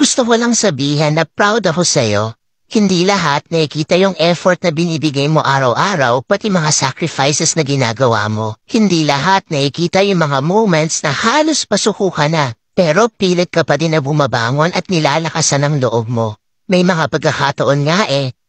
Gusto ko lang sabihin na proud ako sa'yo. Hindi lahat nakikita yung effort na binibigay mo araw-araw pati mga sacrifices na ginagawa mo. Hindi lahat nakikita yung mga moments na halos pasuko ka na. Pero pilit ka pa din na bumabangon at nilalakasan ang loob mo. May mga pagkakataon nga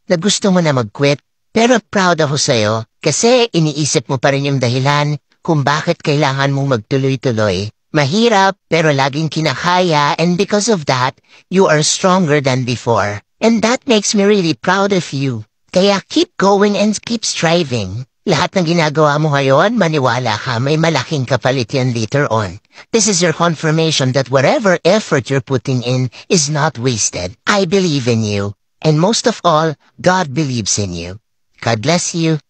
na gusto mo na mag-quit. Pero proud ako sa'yo kasi iniisip mo pa rin yung dahilan kung bakit kailangan mong magtuloy-tuloy. Mahirap pero laging kinakaya and because of that, you are stronger than before. And that makes me really proud of you. Kaya keep going and keep striving. Lahat ng ginagawa mo ngayon, maniwala ka, may malaking kapalit yan later on. This is your confirmation that whatever effort you're putting in is not wasted. I believe in you. And most of all, God believes in you. God bless you.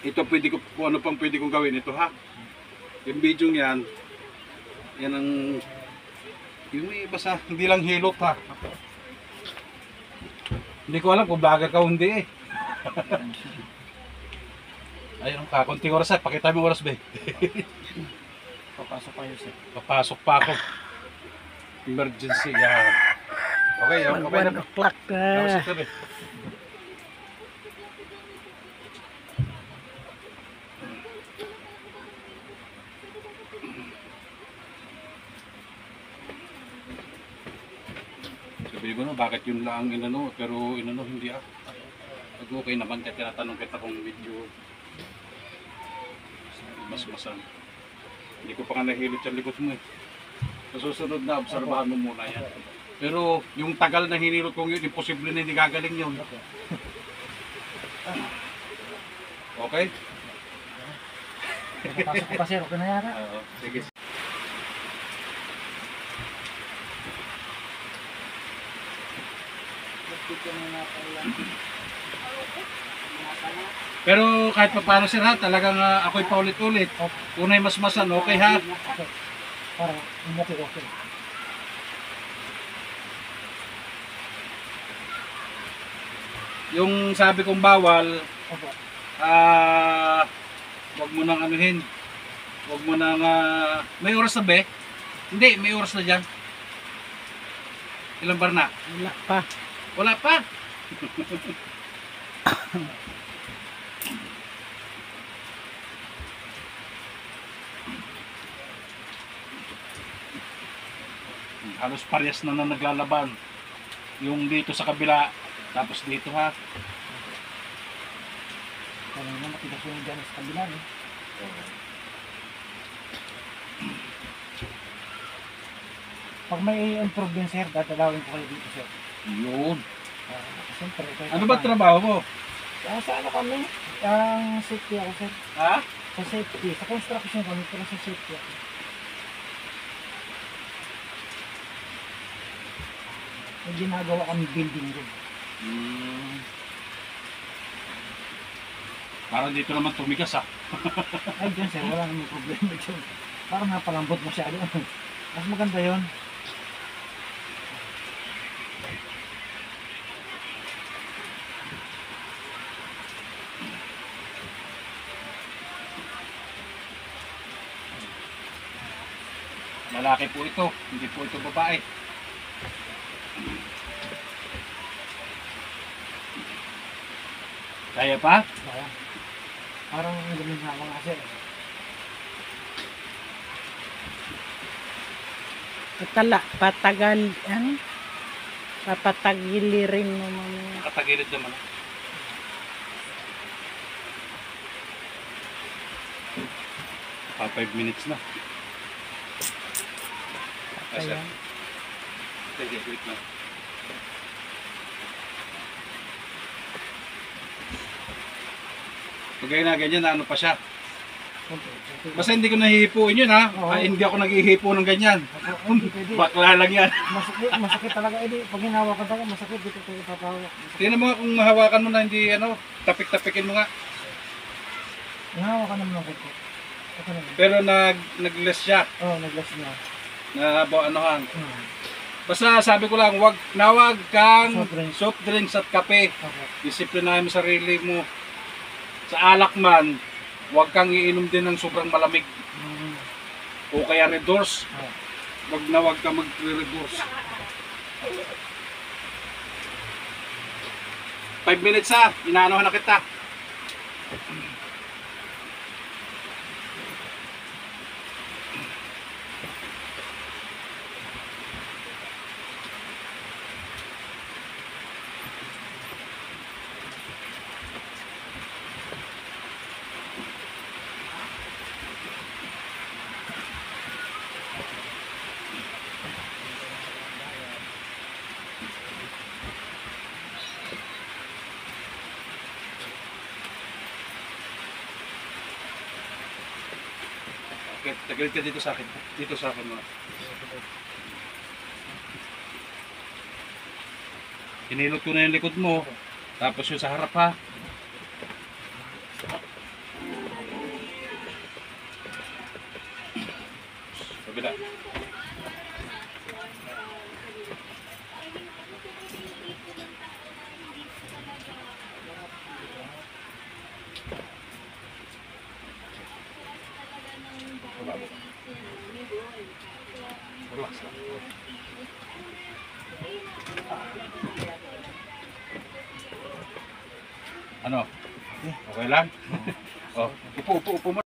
Ito pwede ko, kung ano pang pwede kong gawin ito ha. Yung video niyan, yan ang, yung basta hindi lang hilot ha. Hindi ko alam kung vlogger ka o hindi Ayun ka, konting oras pakita mo oras be. Papasok kayo sir. Papasok pa ako. Emergency yan. Okay, okay na. 1 o'clock na. Sabi ko na, bakit yun lang inano, pero inano hindi okay naman kaya tinatanong kita kung video mas-masan. Hindi ko pa nga nahilot yung likod mo Sa susunod na, obserbahan mo muna yan. Pero yung tagal na hinilot kong yun, imposible na hindi gagaling yun. Okay? Papasok ko pa sir, okay na yata? Sige. Pero kahit pa paano sir ha, talagang ako'y paulit-ulit. Unay mas-masan, okay ha? Okay. Para umati okay. Yung sabi kong bawal, wag mo nang anuhin. Wag mo nang, may oras na be? Hindi, may oras na dyan. Ilang bar na? Wala pa. Wala pa? Halos parehas na naglalaban. Yung dito sa kabila, tapos dito ha. Kaya naman matigas yung dyan sa kabila Pag may improve sir, dadalawin ko kayo dito sir. Yun. Siyempre, Ano ba trabaho mo? Sa ano kami? Ang safety ako sir. Ha? Sa safety. Sa construction kami, pero sa safety ako. May ginagawa kami building room. Parang dito naman tumigas ha. Ay dyan sir, wala namang problema dyan. Parang napalambot masyado. Mas maganda yun. Lalaki po ito, hindi po ito babae. Kaya pa? Kaya. Parang ganun na mga sir. Patagal, ano? Papatagilirin mo mga. Nakatagilid naman. Pa 5 minutes na. Ayan. Sige, wait na. Pagkaya na ganyan, ano pa siya? Basta hindi ko nahihipuin yun ha. Hindi ako naghihipo ng ganyan. Bakla lang yan. Masakit talaga. Pag hinawakan talaga, masakit. Dito tayo ipapawak. Tingnan mo nga kung hawakan mo na hindi tapik-tapikin mo nga. Hinawakan naman ako. Pero nag-less siya. Oo, nag-less niya. Anuhan. Basta sabi ko lang, wag kang soft drinks at kape. Disiplinahin mo sarili mo. Sa alak man, huwag kang iinom din ng sobrang malamig. O kaya redoors. Wag na wag ka mag-redoors. 5 minutes ha, inaanohan na kita. Okay, tagilid ka dito sa akin. Dito sa akin muna. Hinilot ko na yung likod mo. Tapos yung sa harap ha. Kabila. Relax lang. Ano? Okay lang? Oh, upo mo.